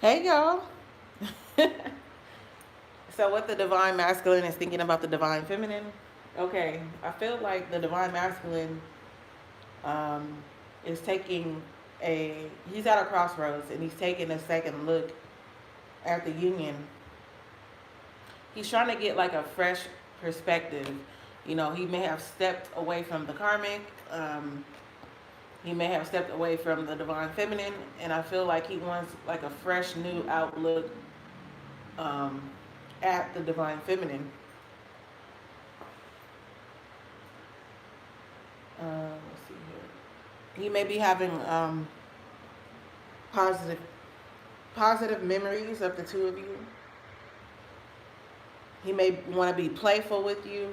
Hey y'all. So what the divine masculine is thinking about the divine feminine? Okay, I feel like the divine masculine um, is taking he's at a crossroads and he's taking a second look at the union. He's trying to get like a fresh perspective. You know, he may have stepped away from the karmic. He may have stepped away from the divine feminine, and I feel like he wants like a fresh new outlook um, at the divine feminine. Let's see here. He may be having positive positive memories of the two of you. He may want to be playful with you.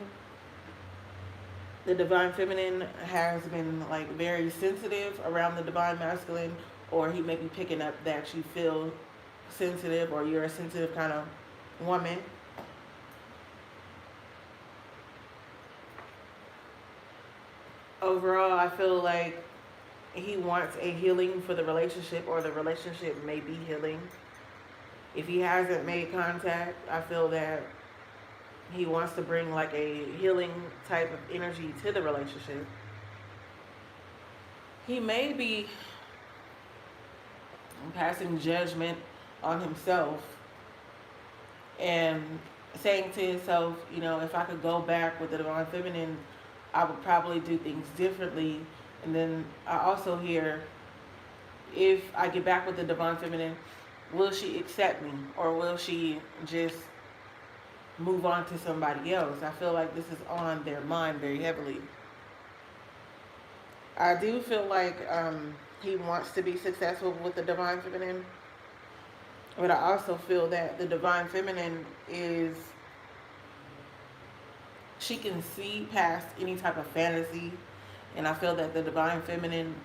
The divine feminine has been like very sensitive around the divine masculine, or he may be picking up that you feel sensitive or you're a sensitive kind of woman. Overall, I feel like he wants a healing for the relationship, or the relationship may be healing. If he hasn't made contact, I feel that he wants to bring like a healing type of energy to the relationship. He may be passing judgment on himself and saying to himself, you know, if I could go back with the divine feminine, I would probably do things differently. And then I also hear, if I get back with the divine feminine, will she accept me, or will she just move on to somebody else? I feel like this is on their mind very heavily. I do feel like he wants to be successful with the divine feminine, but I also feel that the divine feminine is, she can see past any type of fantasy, and I feel that the divine feminine,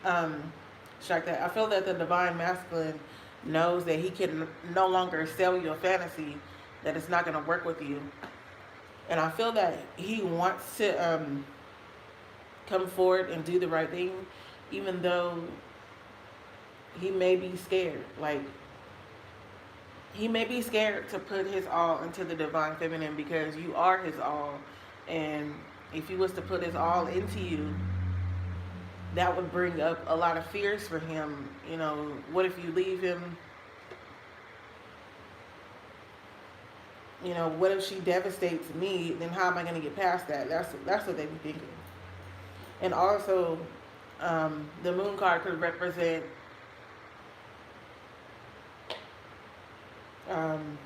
um, strike that. I feel that the divine masculine knows that he can no longer sell you a fantasy, that it's not going to work with you, and I feel that he wants to come forward and do the right thing, even though he may be scared. Like, he may be scared to put his all into the divine feminine, because you are his all, and if he was to put his all into you, that would bring up a lot of fears for him. You know, what if you leave him? You know, what if she devastates me? Then how am I going to get past that? That's what they be thinking. And also, the moon card could represent um,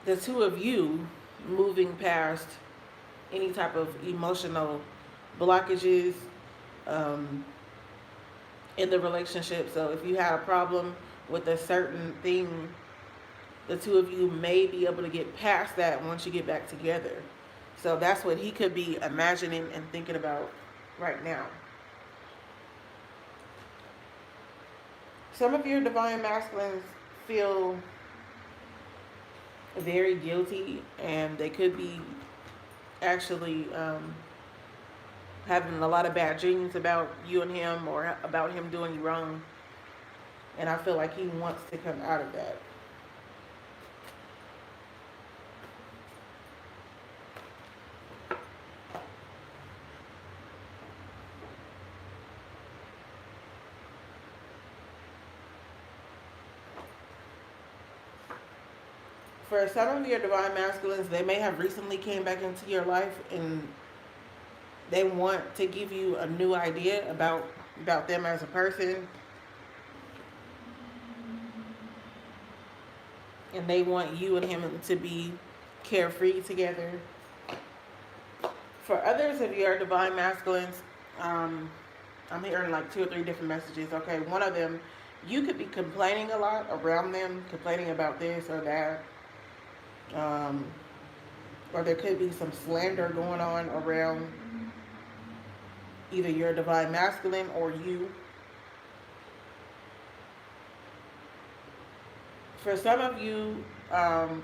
the two of you moving past any type of emotional blockages um, in the relationship. So if you had a problem with a certain thing, the two of you may be able to get past that once you get back together. So that's what he could be imagining and thinking about right now. Some of your divine masculines feel very guilty, and they could be actually having a lot of bad dreams about you and him, or about him doing you wrong. And I feel like he wants to come out of that. For some of your divine masculines, they may have recently came back into your life, and they want to give you a new idea about them as a person, and they want you and him to be carefree together. For others of your divine masculines, um, I'm hearing like two or three different messages. Okay, one of them, you could be complaining a lot around them, complaining about this or that, um, or there could be some slander going on around either your divine masculine or you. For some of you, I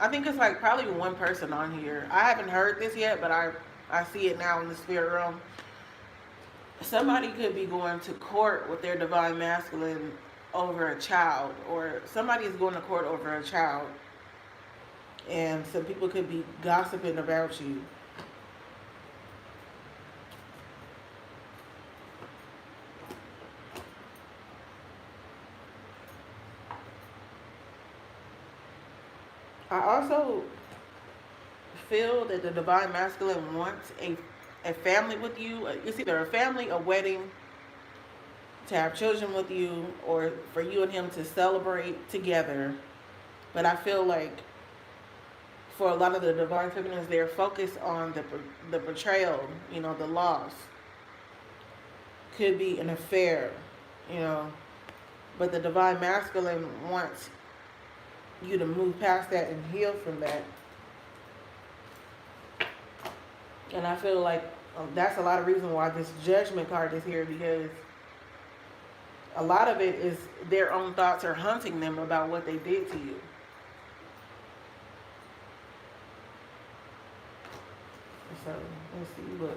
think it's like probably one person on here. I haven't heard this yet, but I see it now in the spirit realm. Somebody could be going to court with their divine masculine over a child, or somebody is going to court over a child, and some people could be gossiping about you. I also feel that the divine masculine wants a family with you. It's either a family, a wedding, to have children with you, or for you and him to celebrate together. But I feel like for a lot of the divine feminines, they're focused on the betrayal, the loss. Could be an affair, you know. But the divine masculine wants you to move past that and heal from that. And I feel like that's a lot of reason why this judgment card is here, because a lot of it is their own thoughts are haunting them about what they did to you. So let's see, look.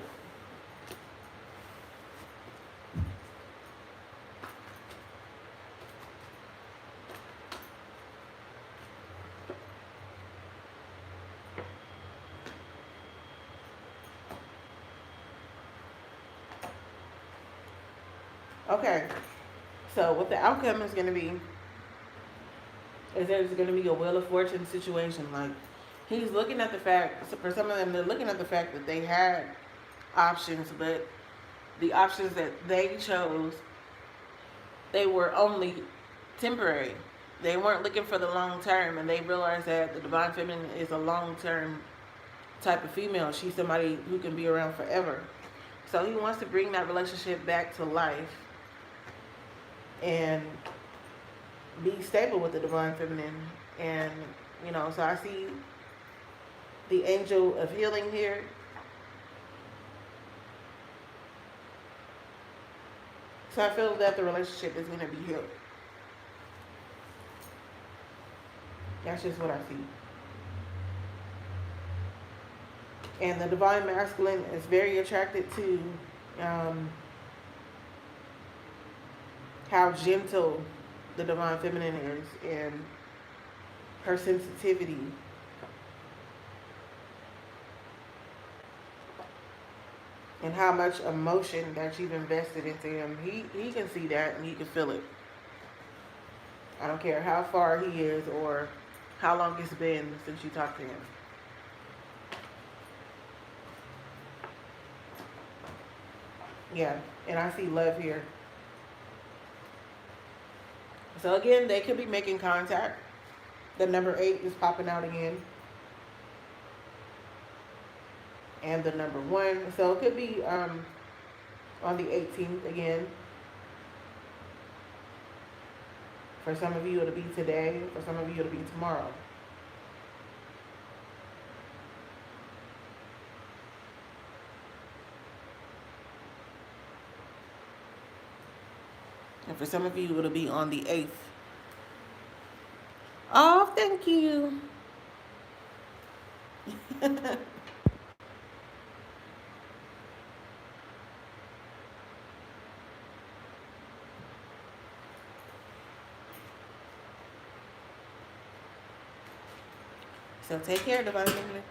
Okay, so what the outcome is going to be is there's going to be a Wheel of Fortune situation. Like, he's looking at the fact, so for some of them, they're looking at the fact that they had options, but the options that they chose, they were only temporary. They weren't looking for the long term, and they realized that the divine feminine is a long term type of female. She's somebody who can be around forever. So he wants to bring that relationship back to life and be stable with the divine feminine. And so I see the angel of healing here. So I feel that the relationship is going to be healed. That's just what I see. And the divine masculine is very attracted to how gentle the divine feminine is, and her sensitivity. And how much emotion that you've invested into him. He can see that, and he can feel it. I don't care how far he is or how long it's been since you talked to him. Yeah, and I see love here. So again, they could be making contact. The number 8 is popping out again. And the number 1. So it could be on the 18th again. For some of you, it'll be today. For some of you, it'll be tomorrow. And for some of you, it'll be on the 8th. Oh, thank you. So take care, divine feminine.